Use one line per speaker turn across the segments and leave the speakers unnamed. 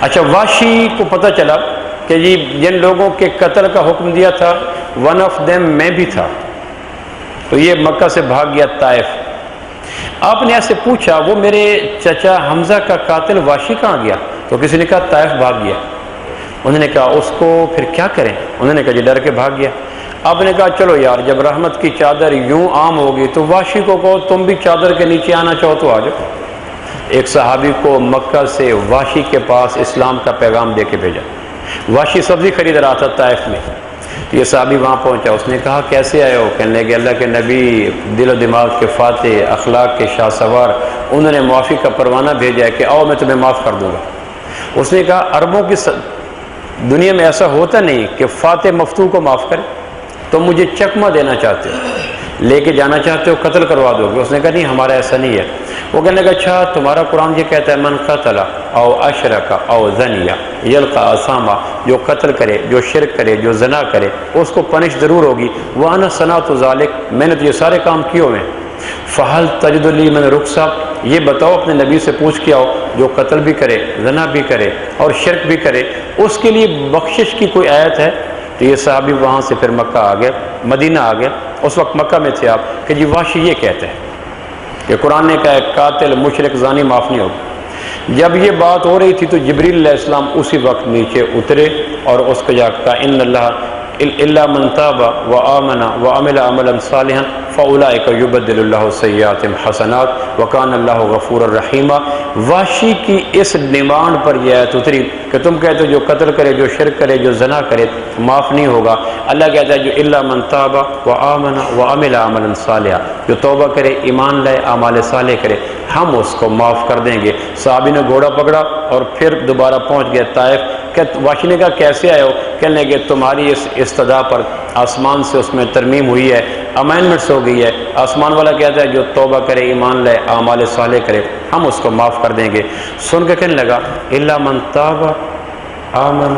اچھا، واشی کو پتہ چلا کہ جی جن لوگوں کے قتل کا حکم دیا تھا ون آف دیم میں بھی تھا، تو یہ مکہ سے بھاگ گیا طائف۔ آپ نے ایسے پوچھا وہ میرے چچا حمزہ کا قاتل واشی کہاں گیا؟ تو کسی نے کہا طائف بھاگ گیا۔ انہوں نے کہا اس کو پھر کیا کریں؟ انہوں نے کہا جی ڈر کے بھاگ گیا۔ آپ نے کہا چلو یار، جب رحمت کی چادر یوں عام ہوگی تو واشی کو کہو تم بھی چادر کے نیچے آنا چاہو تو آ جاؤ۔ ایک صحابی کو مکہ سے واشی کے پاس اسلام کا پیغام دے کے بھیجا۔ واشی سبزی خرید رہا تھا طائف میں، یہ صحابی وہاں پہنچا، اس نے کہا کیسے آئے ہو؟ کہنے لگے اللہ کے نبی دل و دماغ کے فاتح، اخلاق کے شاہ سوار، انہوں نے معافی کا پروانہ بھیجا ہے کہ آؤ میں تمہیں معاف کر دوں گا۔ اس نے کہا عربوں کی دنیا میں ایسا ہوتا نہیں کہ فاتح مفتو کو معاف کرے، تم مجھے چکمہ دینا چاہتے ہو، لے کے جانا چاہتے ہو، قتل کروا دو گے؟ اس نے کہا نہیں ہمارا ایسا نہیں ہے۔ وہ کہنے لگا اچھا تمہارا قرآن یہ کہتا ہے من قتل او اشرک او زنیا یلقى اثاما، جو قتل کرے، جو شرک کرے، جو زنا کرے اس کو پنش ضرور ہوگی۔ وانا صنعت ذلک، میں نے تو یہ سارے کام کیے ہوئے ہیں۔ فہل تجد لی من رخصہ، یہ بتاؤ اپنے نبی سے پوچھ کے آؤ جو قتل بھی کرے، زنا بھی کرے اور شرک بھی کرے اس کے لیے بخشش کی کوئی آیت ہے؟ تو یہ صحابی وہاں سے پھر مکہ آ گئے، مدینہ آ گئے، اس وقت مکہ میں تھے آپ، کہ جی واشی یہ کہتے ہیں کہ قرآن نے کہا ہے قاتل مشرک زانی معاف نہیں ہوگا۔ جب یہ بات ہو رہی تھی تو جبریل علیہ السلام اسی وقت نیچے اترے اور اس کو جا کہا ان اللہ الا من تاب وآمن وعمل عملا صالحا فاولئک یبدل اللہ سیئاتہم حسنات وکان اللہ غفورا رحیما۔ واشی کی اس ڈیمانڈ پر یہ آیت اتری کہ تم کہتے ہو جو قتل کرے، جو شرک کرے، جو زنا کرے معاف نہیں ہوگا۔ اللہ کہتا ہے جو الا من تاب وآمن وعمل عملا صالحا، جو توبہ کرے، ایمان لائے، اعمال صالح کرے، ہم اس کو معاف کر دیں گے۔ صحابی نے گھوڑا پکڑا اور پھر دوبارہ پہنچ گئے طائف۔ واشی نے کہا کیسے آئے ہو؟ کہنے لگے تمہاری اس استدعا پر آسمان سے اس میں ترمیم ہوئی ہے، امینڈمنٹس ہو گئی ہے۔ آسمان والا کہتا ہے جو توبہ کرے، ایمان لائے، اعمال صالح کرے ہم اس کو معاف کر دیں گے۔ سن کے کہنے لگا الا من تاب آمن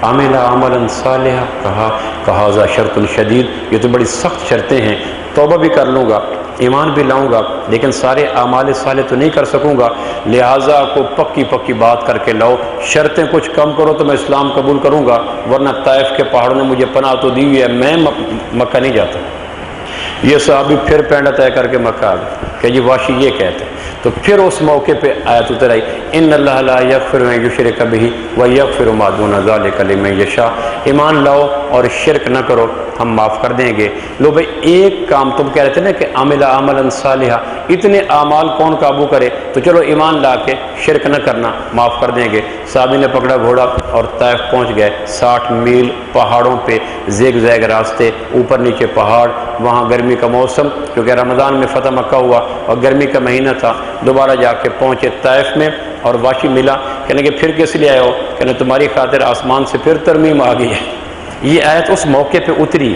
عمل عملا صالحا، کہا ذا شرط شدید، یہ تو بڑی سخت شرطیں ہیں، توبہ بھی کر لوں گا، ایمان بھی لاؤں گا، لیکن سارے اعمال صالح تو نہیں کر سکوں گا، لہٰذا کو پکی پکی بات کر کے لاؤ، شرطیں کچھ کم کرو تو میں اسلام قبول کروں گا، ورنہ طائف کے پہاڑوں نے مجھے پناہ تو دی ہوئی ہے، میں مکہ نہیں جاتا۔ یہ صحابی پھر پینڈا طے کر کے مکہ آ گئے کہ جی واشی یہ کہتے ہیں۔ تو پھر اس موقع پہ آیت اتر آئی ان اللہ لا یغفر ان یشرک بہ ویغفر ما دون ذلک لمن یشاء، ایمان لاؤ اور شرک نہ کرو ہم معاف کر دیں گے۔ لو بھائی ایک کام تم کہہ رہے تھے نا کہ عمل عملا صالحا، اتنے اعمال کون قابو کرے؟ تو چلو ایمان لا کے شرک نہ کرنا معاف کر دیں گے۔ صحابی نے پکڑا گھوڑا اور طائف پہنچ گئے، 60 میل پہاڑوں پہ زیگ زیگ راستے، اوپر نیچے پہاڑ، وہاں گرمی کا موسم کیونکہ رمضان میں فتح مکہ ہوا اور گرمی کا مہینہ تھا۔ دوبارہ جا کے پہنچے طائف میں اور واشی ملا، کہنے کہ پھر کس لیے آئے ہو؟ کہنے تمہاری خاطر آسمان سے پھر ترمیم آ گئی ہے۔ یہ آیت اس موقع پہ اتری،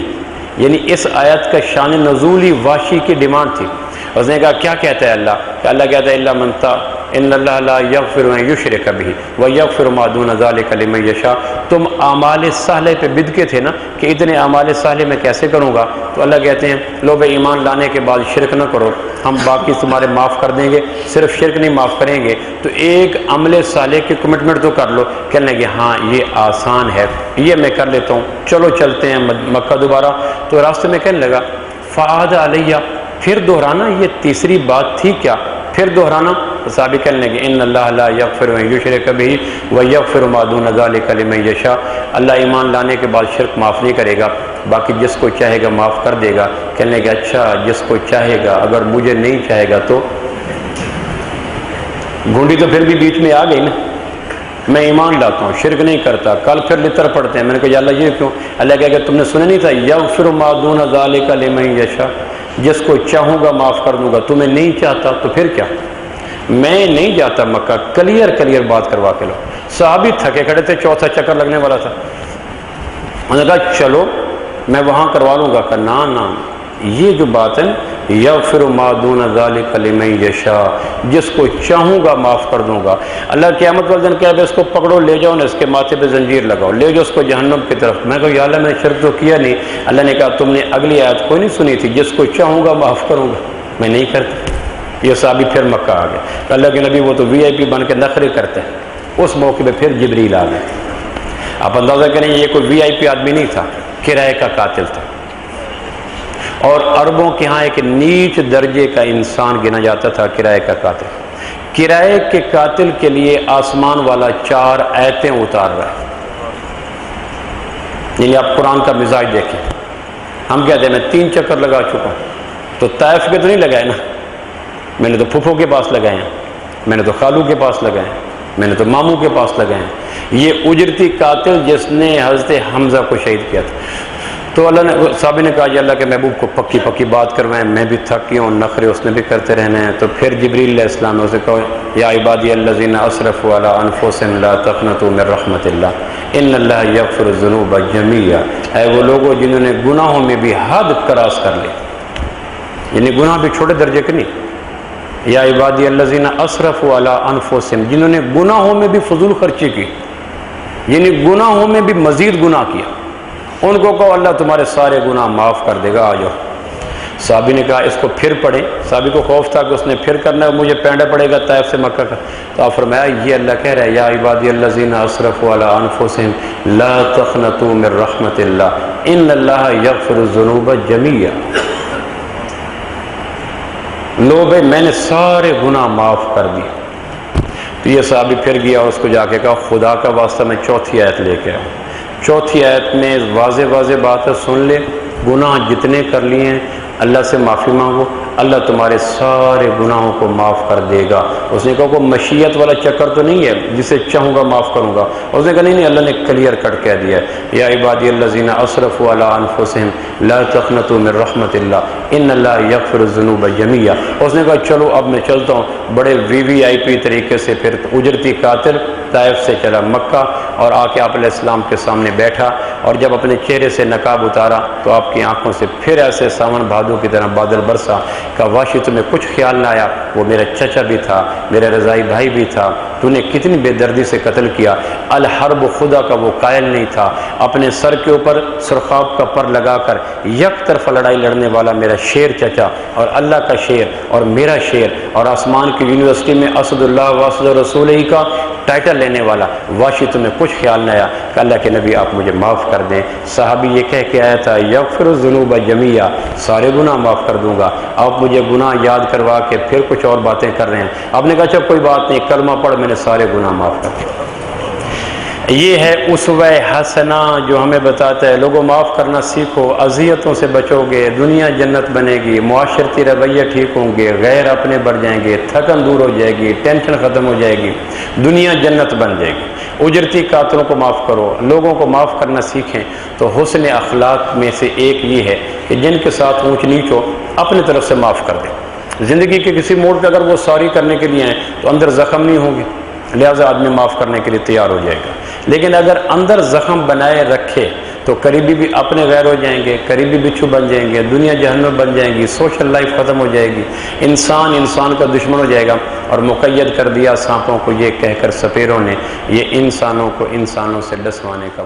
یعنی اس آیت کا شان نزول ہی واشی کی ڈیمانڈ تھی۔ اس نے کہا کیا کہتا ہے اللہ؟ کہ اللہ کہتا ہے الا من تاب ان اللہ لا یغفر ان یشرک بہ ویغفر ما دون ذلک لمن یشاء۔ تم اعمال صالح پہ بد کے تھے نا کہ اتنے اعمال صالح میں کیسے کروں گا؟ تو اللہ کہتے ہیں لو بھائی ایمان لانے کے بعد شرک نہ کرو، ہم باقی تمہارے معاف کر دیں گے، صرف شرک نہیں معاف کریں گے۔ تو ایک عمل صالح کی کمٹمنٹ تو کر لو۔ کہنے لگے ہاں یہ آسان ہے، یہ میں کر لیتا ہوں، چلو چلتے ہیں مکہ دوبارہ۔ تو راستے میں کہنے لگا فعاد علیہ، پھر دہرانا، یہ تیسری بات تھی کیا؟ پھر دہرانا؟ صحابی کہنے لگے ان اللہ لا یغفر ان یشرک بہ ویغفر ما دون ذلک لمن یشاء، اللہ ایمان لانے کے بعد شرک معاف نہیں کرے گا، باقی جس کو چاہے گا معاف کر دے گا۔ کہنے لگے اچھا جس کو چاہے گا، اگر مجھے نہیں چاہے گا تو؟ گھونڈی تو پھر بھی بیچ میں آ گئی نا، میں ایمان لاتا ہوں، شرک نہیں کرتا، کل پھر لتر پڑھتے ہیں۔ میں نے کہا یا اللہ یہ کیوں؟ اللہ کہے کہ تم نے سنا نہیں تھا یغفر ما دون ذلک لمن یشاء، جس کو چاہوں گا معاف کر دوں گا، تمہیں نہیں چاہتا تو پھر کیا؟ میں نہیں جاتا مکہ، کلیئر بات کروا کے لو۔ صحابی تھکے کھڑے تھے، چوتھا چکر لگنے والا تھا۔ انہوں نے کہا چلو میں وہاں کروا لوں گا۔ کہ نا یہ جو بات ہے یغفر ما دون ذلک لمن یشاء، جس کو چاہوں گا معاف کر دوں گا۔ اللہ قیامت والے دن کہے اس کو پکڑو لے جاؤ نا، اس کے ماتھے پہ زنجیر لگاؤ، لے جاؤ اس کو جہنم کی طرف۔ میں کہا یا اللہ میں نے شرک تو کیا نہیں۔ اللہ نے کہا تم نے اگلی آیت کوئی نہیں سنی تھی، جس کو چاہوں گا معاف کروں گا، میں نہیں کرتا۔ یہ صحابی پھر مکہ آ گئے۔ اللہ کے نبی وہ تو VIP بن کے نخرے کرتے ہیں، اس موقع پہ پھر جبریل آ گئے. آپ اندازہ کریں یہ کوئی وی آئی پی آدمی نہیں تھا، کرائے کا قاتل تھا. اور عربوں کے ہاں ایک نیچ درجے کا انسان گنا جاتا تھا کرائے کا قاتل. کرائے کے قاتل کے لیے آسمان والا 4 آیتیں اتار رہا ہے. یعنی آپ قرآن کا مزاج دیکھیں. ہم کہتے ہیں میں 3 چکر لگا چکا ہوں. تو طائف کے تو نہیں لگائے نا، میں نے تو پھپھو کے پاس لگائے ہیں، میں نے تو خالو کے پاس لگائے ہیں، میں نے تو ماموں کے پاس لگائے ہیں. یہ اجرتی قاتل جس نے حضرت حمزہ کو شہید کیا تھا. تو اللہ نے صحابی نے کہا کہ اللہ کے محبوب کو پکی پکی بات کروائیں، میں بھی تھک ہوں، نخرے اس نے بھی کرتے رہنے ہیں. تو پھر جبریل علیہ السلام نے اسے کہا یا عبادی الذین اسرفوا علی انفسہم لا تقنطوا من رحمت اللہ ان اللہ یغفر الذنوب جمیعا. اے وہ لوگوں جنہوں نے گناہوں میں بھی حد کراس کر لی، یعنی گناہ بھی چھوٹے درجے کے نہیں. یا عبادی الذین اسرفوا علی انفسہم، جنہوں نے گناہوں میں بھی فضول خرچی کی، یعنی گناہوں میں بھی مزید گناہ کیا، ان کو کہو اللہ تمہارے سارے گناہ معاف کر دے گا، آ جاؤ. صحابی نے کہا اس کو پھر پڑھیں. صحابی کو خوف تھا کہ اس نے پھر کرنا ہے، مجھے پینڈا پڑے گا طائف سے مکہ کا. تو آپ فرمایا یہ اللہ کہہ رہا ہے یا عبادی الذین اسرفوا علی انفسہم لا تقنطوا من رحمت اللہ ان اللہ یغفر الذنوب جمیعا. لو بھائی میں نے سارے گناہ معاف کر دیے. تو یہ صحابی پھر گیا، اس کو جا کے کہا خدا کا واسطہ میں 4تھی آیت لے کے آؤں. 4تھی آیت میں واضح بات ہے، سن لے. گناہ جتنے کر لیے ہیں اللہ سے معافی مانگو، اللہ تمہارے سارے گناہوں کو معاف کر دے گا. اس نے کہا کوئی مشیت والا چکر تو نہیں ہے جسے چاہوں گا معاف کروں گا. اس نے کہا نہیں اللہ نے کلیئر کٹ کہہ دیا ہے یا عبادی الذین اسرفوا علی انفسہم لا تقنطوا من رحمت اللہ ان اللہ یغفر الذنوب جمیعا. اس نے کہا چلو اب میں چلتا ہوں. بڑے وی آئی پی طریقے سے پھر اجرتی قاتل طائف سے چلا مکہ اور آ کے آپ علیہ السلام کے سامنے بیٹھا. اور جب اپنے چہرے سے نقاب اتارا تو آپ کی آنکھوں سے پھر ایسے ساون بھادو کی طرح بادل برسا. کہ واشی تمہیں کچھ خیال نہ آیا، وہ میرا چچا بھی تھا، میرا رضائی بھائی بھی تھا، تو نے کتنی بے دردی سے قتل کیا. الحرب خدا کا وہ قائل نہیں تھا. اپنے سر کے اوپر سرخاب کا پر لگا کر یک طرف لڑائی لڑنے والا میرا شیر چچا اور اللہ کا شیر اور میرا شیر اور آسمان کی یونیورسٹی میں اسد اللہ واسد رسول ہی کا ٹائٹل لینے والا واشی تمہیں کچھ خیال نہ آیا کہ اللہ کے نبی آپ مجھے معاف کر دیں. صحابی یہ کہہ کے آیا تھا یغفر الذنوب جمیعا، سارے گناہ معاف کر دوں گا. آپ مجھے گناہ یاد کروا کے پھر کچھ اور باتیں کر رہے ہیں. آپ نے کہا اچھا کوئی بات نہیں، کلمہ پڑھ میں نے سارے گناہ معاف کر دیا. یہ ہے اسوہ حسنہ جو ہمیں بتاتا ہے لوگوں معاف کرنا سیکھو، اذیتوں سے بچو گے، دنیا جنت بنے گی، معاشرتی رویے ٹھیک ہوں گے، غیر اپنے بڑھ جائیں گے، تھکن دور ہو جائے گی، ٹینشن ختم ہو جائے گی، دنیا جنت بن جائے گی. اجرتی قاتلوں کو معاف کرو، لوگوں کو معاف کرنا سیکھیں. تو حسن اخلاق میں سے ایک یہ ہے کہ جن کے ساتھ اونچ نیچ ہو اپنی طرف سے معاف کر دیں. زندگی کے کسی موڑ پہ اگر وہ سوری کرنے کے لیے ہیں تو اندر زخم نہیں ہوں گے، لہٰذا آدمی معاف کرنے کے لیے تیار ہو جائے گا. لیکن اگر اندر زخم بنائے رکھے تو قریبی بھی اپنے غیر ہو جائیں گے، قریبی بچھو بن جائیں گے، دنیا جہنم بن جائے گی، سوشل لائف ختم ہو جائے گی، انسان کا دشمن ہو جائے گا. اور مقید کر دیا سانپوں کو یہ کہہ کر سپیروں نے یہ انسانوں کو انسانوں سے ڈسوانے کا